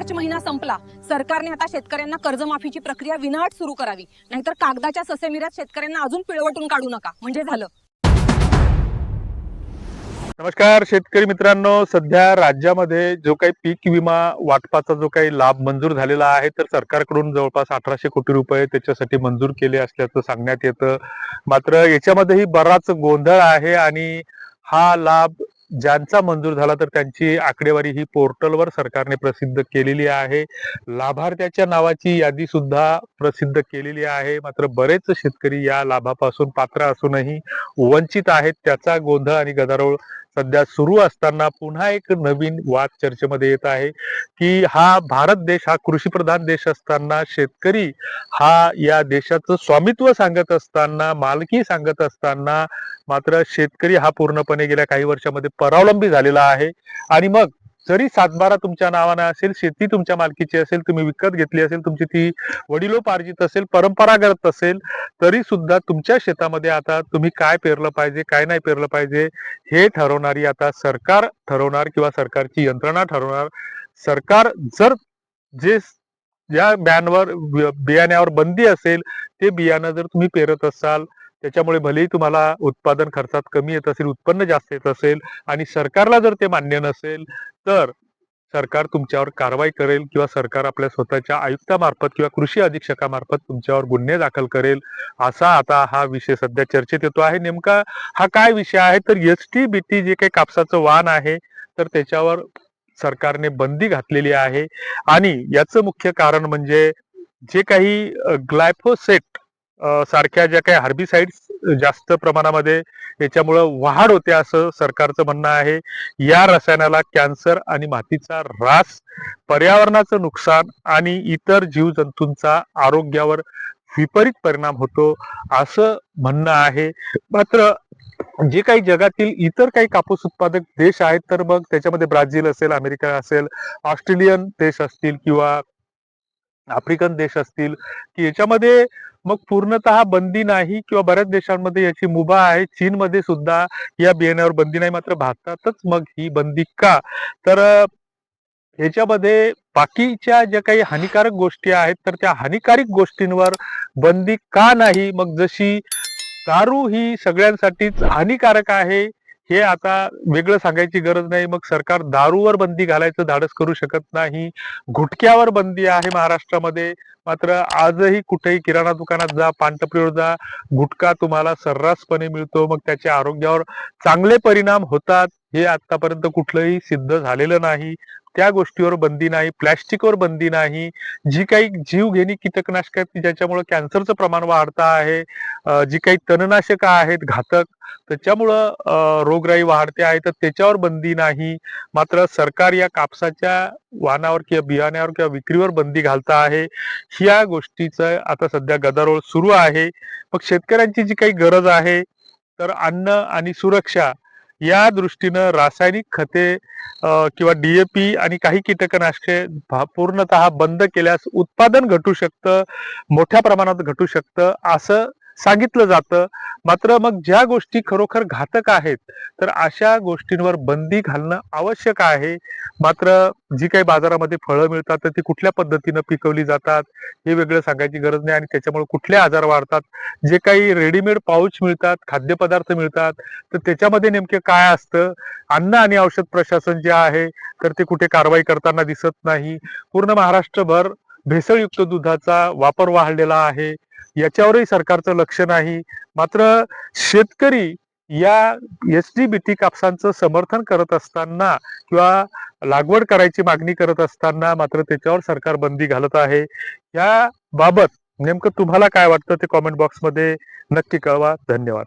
मार्च महिना संपला, सरकारने आता शेतकऱ्यांना कर्जमाफीची प्रक्रिया विनाअट सुरू करावी, नाहीतर कागदाच्या ससेमिऱ्यात शेतकऱ्यांना अजून पिळवटून काढू नका, म्हणजे झालं. नमस्कार शेतकरी मित्रांनो, सध्या राज्यामध्ये जो काही पीक विमा वाटपाचा जो काही लाभ मंजूर झालेला आहे, तर सरकारकडून जवळपास 1800 कोटी रुपये त्याच्यासाठी मंजूर केले असल्याचं सांगण्यात येतं. मात्र याच्यामध्येही बराच गोंधळ आहे आणि हा लाभ ज्यांचा मंजूर झाला तर त्यांची आकडेवारी ही पोर्टलवर सरकारने प्रसिद्ध केलेली आहे. लाभार्थ्याच्या नावाची यादी सुद्धा प्रसिद्ध केलेली आहे. मात्र बरेच शेतकरी या लाभापासून पात्र असूनही वंचित आहेत. त्याचा गोंधळ आणि गदारोळ सध्या सुरू असताना पुन्हा एक नवीन वाद चर्चेमध्ये येत आहे की हा भारत देश हा कृषीप्रधान देश असताना, शेतकरी हा या देशाचं स्वामित्व सांगत असताना, मालकी सांगत असताना मात्र शेतकरी हा पूर्णपणे गेल्या काही वर्षामध्ये परावलंबी झालेला आहे. आणि मग जरी सातबारा तुमच्या नावाने असेल, शेती तुमच्या मालकीची असेल, तुम्ही विकत घेतली असेल, तुमची ती वडिलोपार्जित असेल, परंपरागत असेल, तरी सुद्धा तुमच्या शेतामध्ये आता तुम्ही काय पेरलं पाहिजे, काय नाही पेरलं पाहिजे हे ठरवणारी आता सरकार ठरवणार किंवा सरकारची यंत्रणा ठरवणार. सरकार जर जे या बियाण्यावर बंदी असेल, ते बियाणं जर तुम्ही पेरत असाल, त्याच्यामुळे भलेही तुम्हाला उत्पादन खर्चात कमी येत असेल, उत्पन्न जास्त येत असेल आणि सरकारला जर ते मान्य नसेल, तर सरकार तुमच्यावर कारवाई करेल किंवा सरकार आपल्या स्वतःच्या आयुक्तामार्फत किंवा कृषी अधीक्षकामार्फत तुमच्यावर गुन्हे दाखल करेल. असा आता हा विषय सध्या चर्चेत येतो आहे. नेमका हा काय विषय आहे, तर STBT जे काही कापसाचं वाण आहे, तर त्याच्यावर सरकारने बंदी घातलेली आहे. आणि याचं मुख्य कारण म्हणजे जे काही ग्लायफोसेट सारख्या ज्या काही हार्बिसाइड्स जास्त प्रमाणामध्ये याच्यामुळे वाढ होते असं सरकारचं म्हणणं आहे. या रसायनाला कॅन्सर आणि मातीचा ऱ्हास, पर्यावरणाचं नुकसान आणि इतर जीवजंतूंचा आरोग्यावर विपरीत परिणाम होतो असं म्हणणं आहे. मात्र जे काही जगातील इतर काही कापूस उत्पादक देश आहेत, तर मग त्याच्यामध्ये ब्राझील असेल, अमेरिका असेल, ऑस्ट्रेलियन देश असतील किंवा आफ्रिकन देश असतील, की याच्यामध्ये मग पूर्णतः बंदी नाही किंवा बऱ्याच देशांमध्ये याची मुभा आहे. चीनमध्ये सुद्धा या बियाण्यावर बंदी नाही. मात्र भारतातच मग ही बंदी का? तर याच्यामध्ये बाकीच्या ज्या काही हानिकारक गोष्टी आहेत, तर त्या हानिकारक गोष्टींवर बंदी का नाही? मग जशी दारू ही सगळ्यांसाठीच हानिकारक आहे, हे आता वेगळं सांगायची गरज नाही. मग सरकार दारूवर बंदी घालायचं धाडस करू शकत नाही. गुटख्यावर बंदी आहे महाराष्ट्रामध्ये, मात्र आजही कुठेही किराणा दुकानात जा, पानटपरीवर जा, गुटखा तुम्हाला सर्रासपणे मिळतो. मग त्याच्या आरोग्यावर चांगले परिणाम होतात हे आतापर्यंत कुठलंही सिद्ध झालेलं नाही. त्या गोष्टीवर बंदी नाही. प्लॅस्टिकवर बंदी नाही. जी काही जीवघेणी कीटकनाशक आहेत ज्याच्यामुळे कॅन्सरचं प्रमाण वाढतं आहे, जी काही तणनाशक आहेत घातक, त्याच्यामुळं रोगराई वाढते आहे, तर त्याच्यावर बंदी नाही. मात्र सरकार या कापसाच्या वाणावर किंवा बियाण्यावर किंवा विक्रीवर बंदी घालत आहे. ह्या गोष्टीचं आता सध्या गदारोळ सुरू आहे. मग शेतकऱ्यांची जी काही गरज आहे, तर अन्न आणि सुरक्षा या दृष्टीनं रासायनिक खते किंवा DAP आणि काही कीटकनाशके पूर्णतः बंद केल्यास उत्पादन घटू शकतं, मोठ्या प्रमाणात घटू शकतं असं सांगितलं जातं. मात्र मग ज्या गोष्टी खरोखर घातक आहेत, तर अशा गोष्टींवर बंदी घालणं आवश्यक आहे. मात्र जी काही बाजारामध्ये फळं मिळतात, तर ती कुठल्या पद्धतीनं पिकवली जातात हे वेगळं सांगायची गरज नाही आणि त्याच्यामुळे कुठले आजार वाढतात. जे काही रेडीमेड पाऊच मिळतात, खाद्यपदार्थ मिळतात, तर त्याच्यामध्ये नेमके काय असतं? अन्न आणि औषध प्रशासन जे आहे, तर ते कुठे कारवाई करताना दिसत नाही. पूर्ण महाराष्ट्रभर भेसळयुक्त दुधाचा वापर वाढलेला आहे, याच्यावरही सरकारचं लक्ष नाही. मात्र शेतकरी या STBT कापसांचं समर्थन करत असताना किंवा लागवड करायची मागणी करत असताना मात्र त्याच्यावर सरकार बंदी घालत आहे. या बाबत नेमकं तुम्हाला काय वाटतं ते कॉमेंट बॉक्समध्ये नक्की कळवा. धन्यवाद.